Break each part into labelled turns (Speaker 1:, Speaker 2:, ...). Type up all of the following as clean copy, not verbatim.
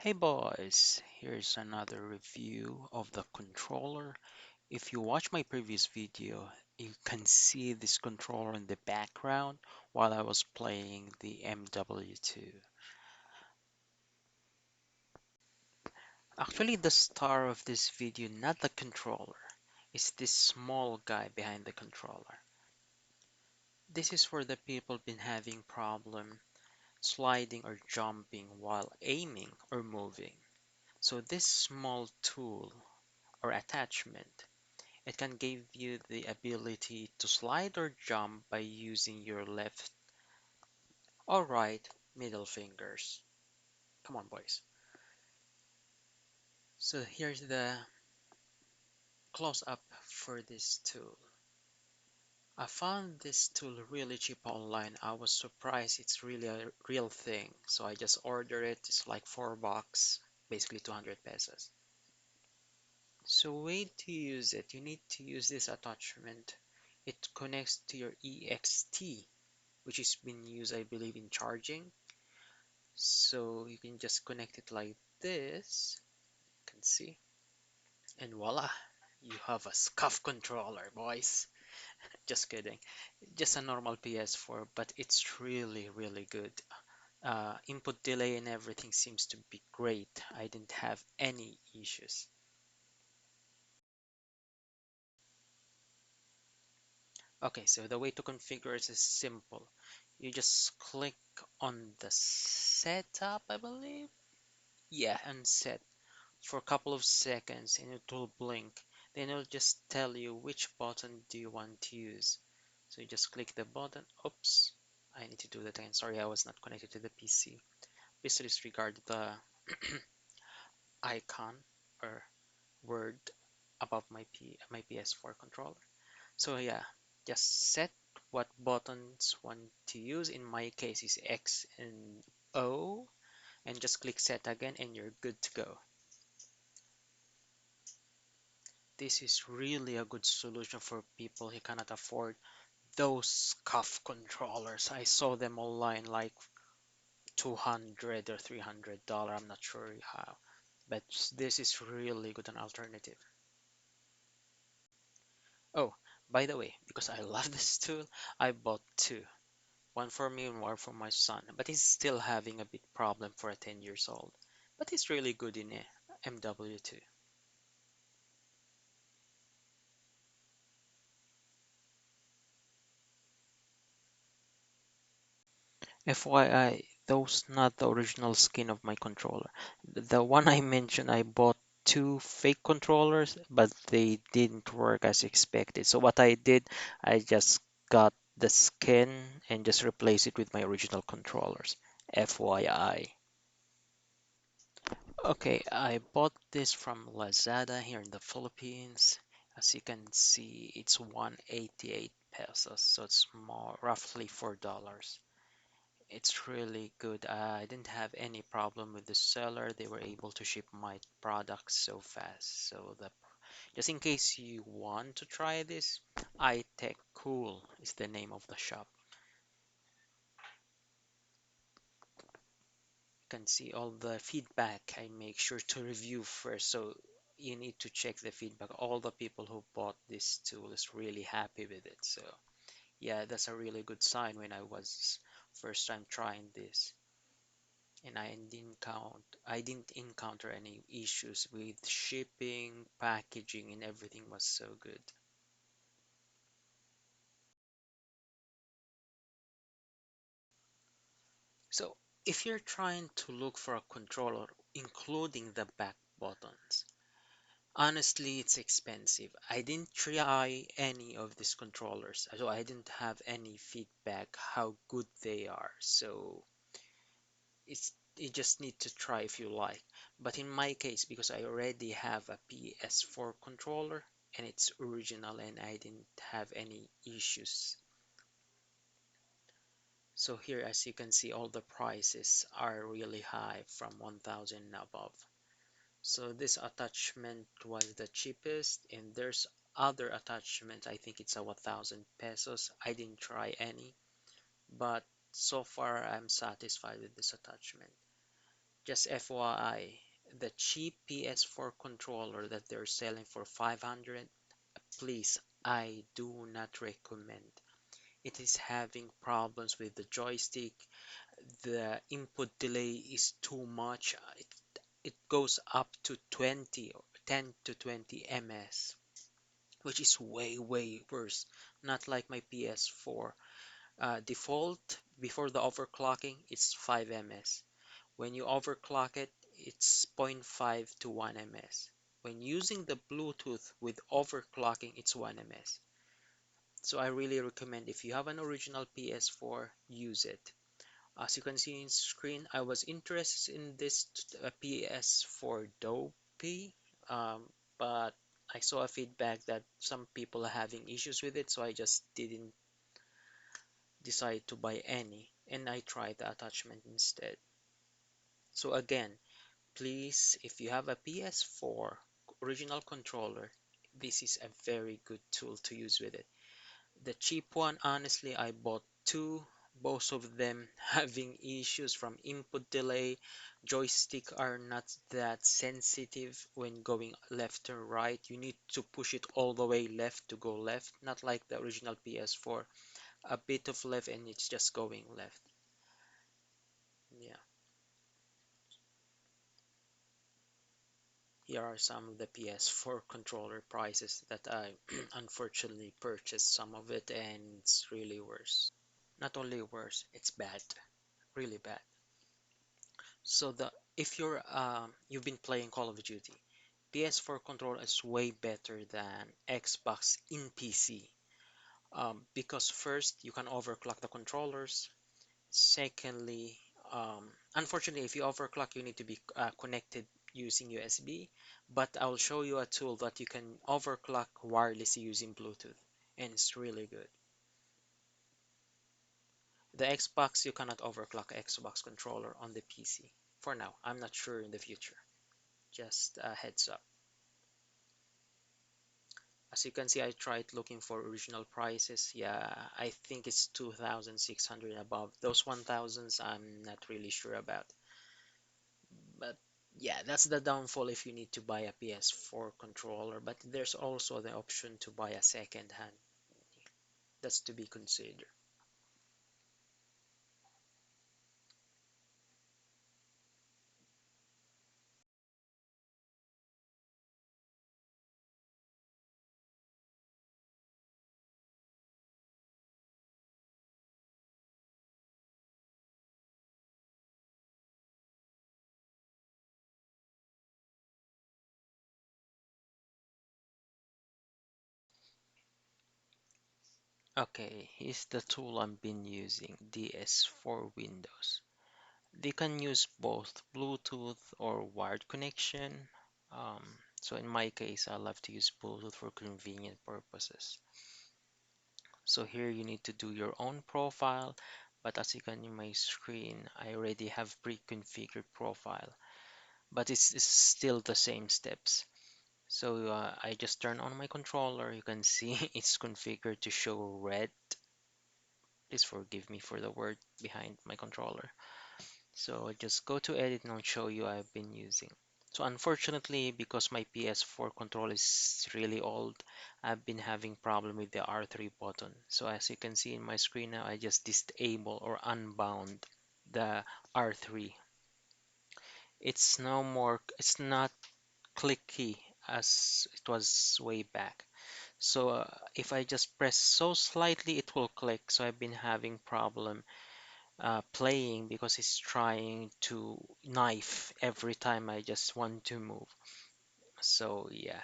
Speaker 1: Hey boys, here's another review of the controller. If you watch my previous video, you can see this controller in the background while I was playing the MW2. Actually, the star of this video, not the controller, is this small guy behind the controller. This is for the people been having problem sliding or jumping while aiming or moving. So this small tool or attachment, it can give you the ability to slide or jump by using your left or right middle fingers. Come on, boys. So here's the close up for this tool. I found this tool really cheap online. I was surprised it's really a real thing. So I just ordered it. It's like $4, basically 200 pesos. So way to use it, you need to use this attachment. It connects to your EXT, which is being used, I believe, in charging. So you can just connect it like this, you can see, and voila, you have a Scuf controller, boys. Just kidding, just a normal PS4, but it's really, really good. Input delay and everything seems to be great. I didn't have any issues. Okay, so the way to configure it is simple. You just click on the setup, I believe. Yeah, and set for a couple of seconds and it will blink. Then it'll just tell you which button do you want to use. So you just click the button. Oops, I need to do that again. Sorry, I was not connected to the PC. Please disregard the icon or word above my PS4 controller. So yeah, just set what buttons want to use. In my case is X and O, and just click set again and you're good to go. This is really a good solution for people who cannot afford those Scuf controllers. I saw them online like 200 or $300. I'm not sure how, but this is really good an alternative. Oh, by the way, because I love this tool, I bought two. One for me and one for my son, but he's still having a bit problem for a 10 years old. But he's really good in MW2. FYI, those not the original skin of my controller. The one I mentioned, I bought two fake controllers, but they didn't work as expected. So what I did, I just got the skin and just replaced it with my original controllers. FYI. Okay, I bought this from Lazada here in the Philippines. As you can see, it's 188 pesos, so it's more roughly $4. It's really good. I didn't have any problem with the seller. They were able to ship my products so fast. So just in case you want to try this, iTech Cool is the name of the shop. You can see all the feedback. I make sure to review first. So you need to check the feedback. All the people who bought this tool is really happy with it. So yeah, that's a really good sign when I was first time trying this. And I didn't encounter any issues with shipping, packaging, and everything was so good. So if you're trying to look for a controller including the back buttons, honestly it's expensive. I didn't try any of these controllers, so I didn't have any feedback how good they are. So you just need to try if you like. But in my case, because I already have a PS4 controller and it's original and I didn't have any issues. So here, as you can see, all the prices are really high from 1000 and above. So this attachment was the cheapest and there's other attachments. I think it's a 1000 pesos. I didn't try any, but so far I'm satisfied with this attachment. Just FYI, the cheap PS4 controller that they're selling for 500, please, I do not recommend. It is having problems with the joystick. The input delay is too much. It goes up to 20 or 10 to 20 ms, which is way worse. Not like my PS4. Default before the overclocking, it's 5 ms. When you overclock it, it's zero point 0.5 to 1 ms. When using the Bluetooth with overclocking, it's 1 ms. So I really recommend, if you have an original PS4, use it. As you can see in screen, I was interested in this PS4 Dopey, but I saw a feedback that some people are having issues with it, so I just didn't decide to buy any, and I tried the attachment instead. So again, please, if you have a PS4 original controller, this is a very good tool to use with it. The cheap one, honestly, I bought two, both of them having issues from input delay. Joystick are not that sensitive when going left or right. You need to push it all the way left to go left, not like the original PS4. A bit of left and it's just going left. Yeah, here are some of the PS4 controller prices that I unfortunately purchased some of it, and it's really worse. Not only worse, it's bad, really bad. So the if you've been playing Call of Duty, PS4 controller is way better than Xbox in PC. Because first you can overclock the controllers. Secondly, unfortunately, if you overclock, you need to be connected using USB. But I'll show you a tool that you can overclock wirelessly using Bluetooth, and it's really good. The Xbox, you cannot overclock Xbox controller on the PC. For now, I'm not sure in the future. Just a heads up. As you can see, I tried looking for original prices. Yeah, I think it's 2,600 above. Those 1,000s, I'm not really sure about. But yeah, that's the downfall if you need to buy a PS4 controller. But there's also the option to buy a second hand. That's to be considered. Okay, here's the tool I've been using, DS for Windows. They can use both Bluetooth or wired connection. So in my case, I love to use Bluetooth for convenient purposes. So here you need to do your own profile, but as you can in my screen, I already have pre-configured profile, but it's still the same steps. So I just turn on my controller. You can see it's configured to show red. Please forgive me for the word behind my controller. So just go to edit and I'll show you I've been using. So unfortunately, because my PS4 controller is really old, I've been having problem with the R3 button. So as you can see in my screen now, I just disable or unbound the R3. It's not clicky as it was way back. So if I just press so slightly, it will click. So I've been having problem playing because it's trying to knife every time I just want to move. So yeah,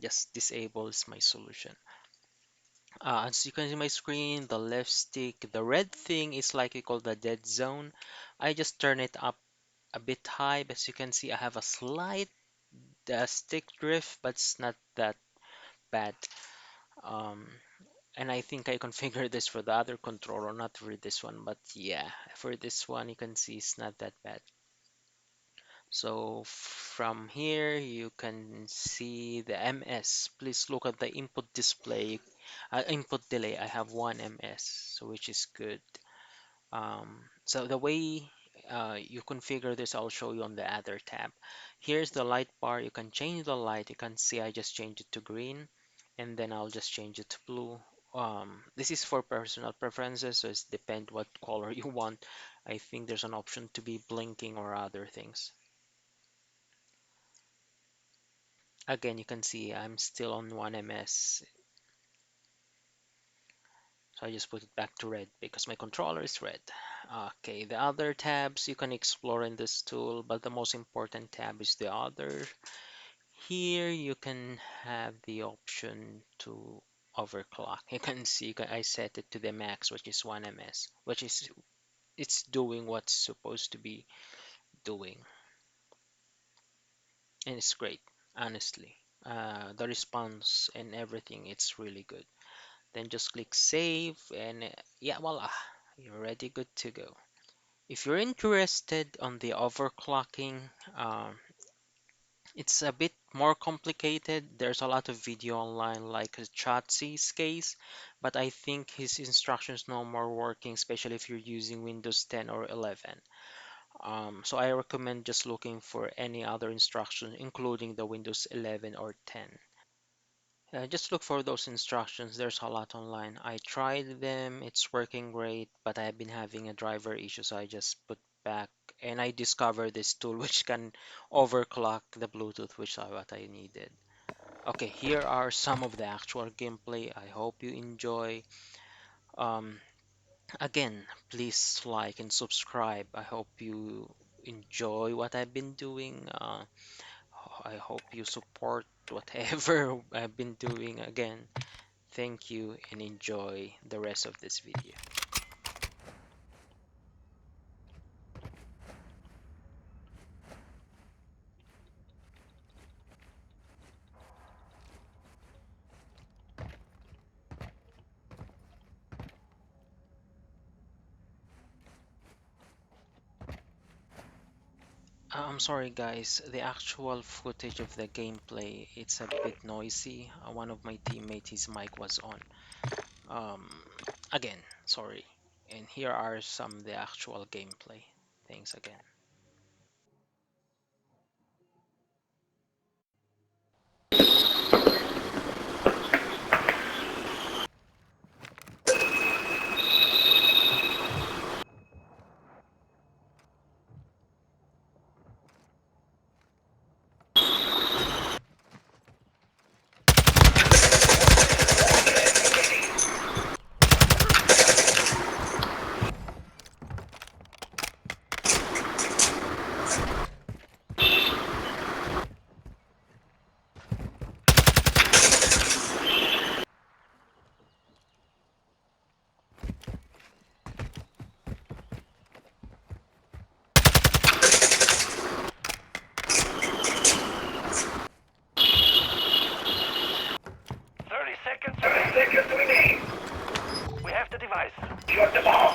Speaker 1: just disable is my solution. As you can see my screen, the left stick, the red thing is like we call the dead zone. I just turn it up a bit high. As you can see, I have a slight stick drift, but it's not that bad. Um, and I think I configured this for the other controller, not for this one. But yeah, for this one, you can see it's not that bad. So from here you can see the MS. Please look at the input display, input delay. I have 1 ms, so which is good. So the way you configure this. I'll show you on the other tab. Here's the light bar. You can change the light. You can see I just changed it to green, and then I'll just change it to blue. This is for personal preferences, so it's depend what color you want. I think there's an option to be blinking or other things. Again, you can see I'm still on 1 ms, so I just put it back to red because my controller is red. Okay, the other tabs you can explore in this tool, but the most important tab is the other. Here you can have the option to overclock. You can see I set it to the max, which is 1 ms, which is it's doing what's supposed to be doing, and it's great, honestly. The response and everything, it's really good. Then just click save, and yeah, voila, you're ready, good to go. If you're interested on the overclocking, it's a bit more complicated. There's a lot of video online like Chatsy's case, but I think his instructions no more working, especially if you're using Windows 10 or 11. So I recommend just looking for any other instruction, including the Windows 11 or 10. Just look for those instructions. There's a lot online. I tried them. It's working great, but I've been having a driver issue, so I just put back and I discovered this tool which can overclock the Bluetooth, which is what I needed. Okay, here are some of the actual gameplay. I hope you enjoy. Um, Again, please like and subscribe. I hope you enjoy what I've been doing. I hope you support whatever I've been doing. Again, thank you and enjoy the rest of this video. I'm sorry guys, the actual footage of the gameplay, it's a bit noisy. One of my teammates, his mic was on. Um, Again, sorry. And here are some the actual gameplay. Thanks again.
Speaker 2: 30 seconds remain. We have the device. Drop the bomb.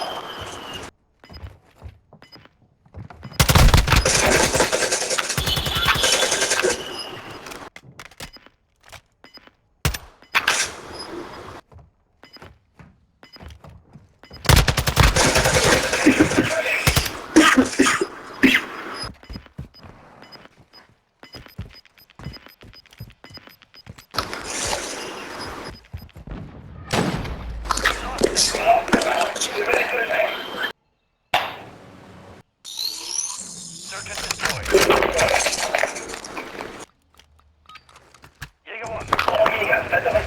Speaker 2: 2 minutes remain. Search and destroy. Jäger 1.